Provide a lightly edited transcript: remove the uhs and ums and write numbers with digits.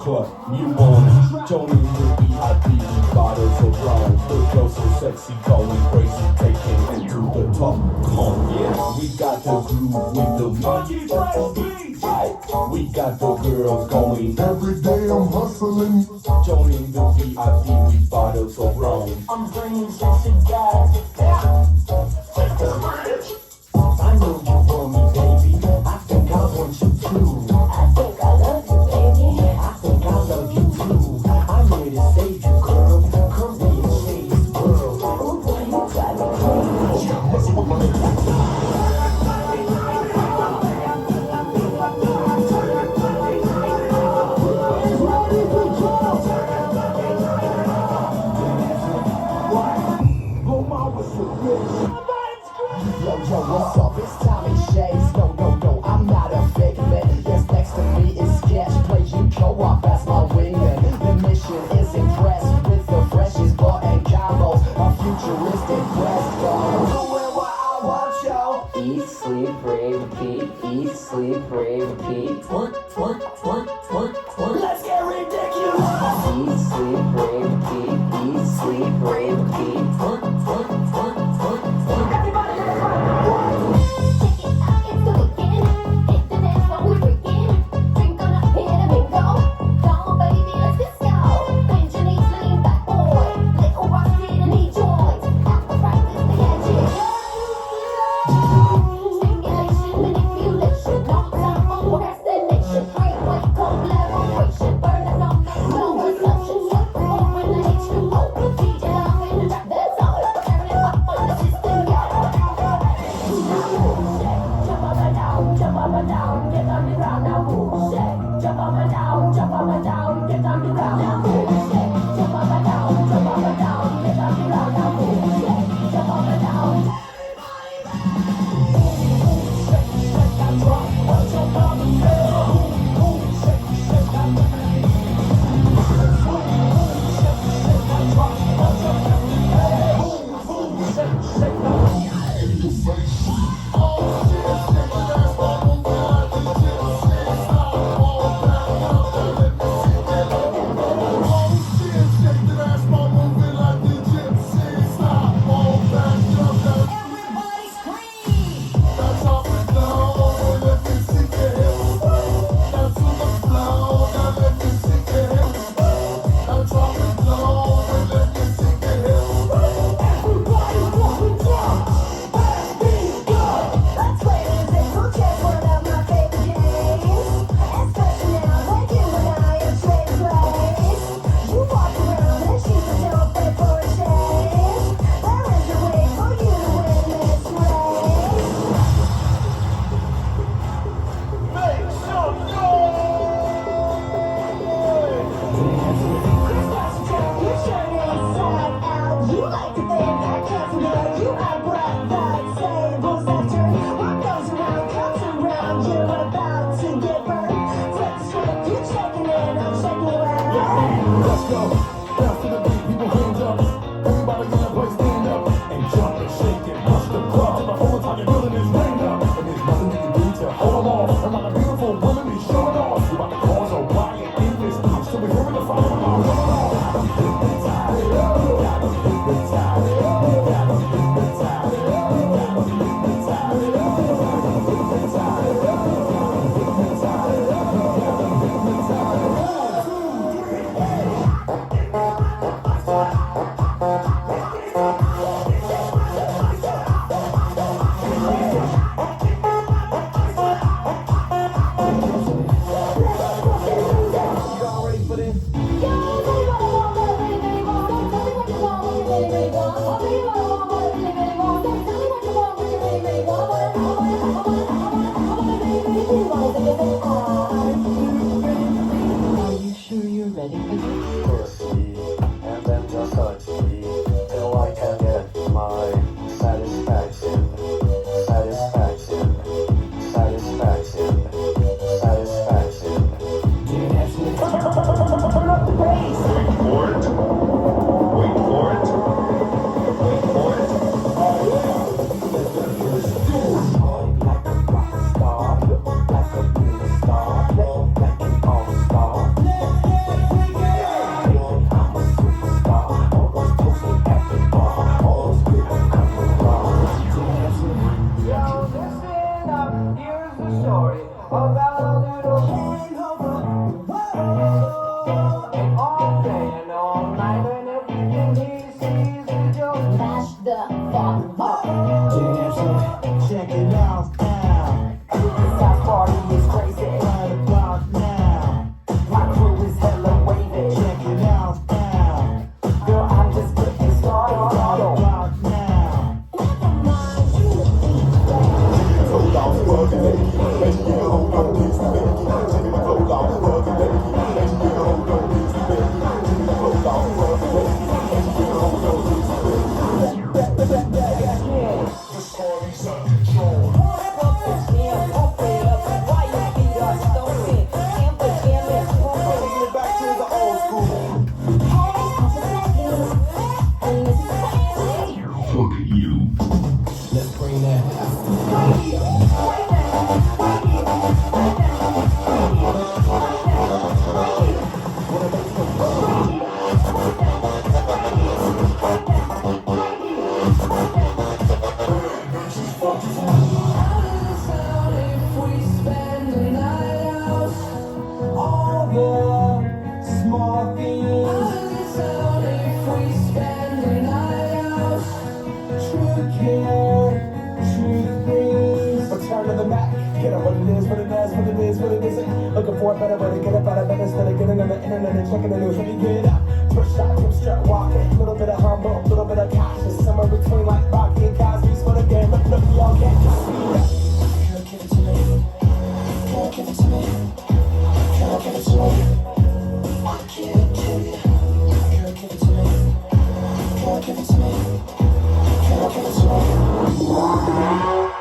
club, new morning, joining the VIP, bottles of rum. The girls so sexy, going crazy, taking it to the top. Come on, yeah, we got the groove with the PoiPriestess. We got the girls going every day. I'm hustling, joining the VIP with bottles of rum. I'm bringing sexy guys. Take the bridge. I know you want me, baby. I think I want you too. I think I love you, baby. I think I love you too. I'm here to save you, girl. Come be and save this world. Oh boy, you drive me crazy. Yeah, messing with my nigga. Yo, what's up? It's Tommy Shades. No, I'm not a figment. Yes, next to me is Sketch. Plays you co-op as my wingman. The mission is impressed with the freshest bar and combos. A futuristic quest for doing what I want, yo. Eat, sleep, rave, repeat. Eat, sleep, rave, repeat. Twerk, twerk, twerk, twerk, twerk. Let's get ridiculous. Eat, sleep, rave, repeat. Eat, sleep, rave, repeat. Twerk, twerk, twerk, twerk, twerk. Everybody get it. Wait for it. the fuck up. Damn, check it out now. This house party is crazy. Right about now. My crew is hella wavy. Check it out now. Girl, I'm just getting started. Right about now. Never mind, you hold on, fuck it, baby. Baby, you hold on, please, baby. Take it, hold on, fuck it, baby. Baby, you hold on, please, baby. Take it, hold on, fuck it, baby. Baby, you hold on, please, baby. This party's out of control. Pump the jam, pump it up. Why you feet are stomping? Amp the jam is pumping. Taking it back to the old school. Fuck you. Let's bring that. Looking for a better way to get up out of bed instead of getting on the internet and checking the news. Let me get up, push up, hip strut walking. A little bit of humble, a little bit of cautious. Somewhere between like Rocky and Cosby's for the game. Look, y'all can't just speed up. Girl, give it to me. Girl, give it to me. Girl, give it to me. I'll give it to you. Girl, give it to me. Girl, give it to me. Girl, give it to me.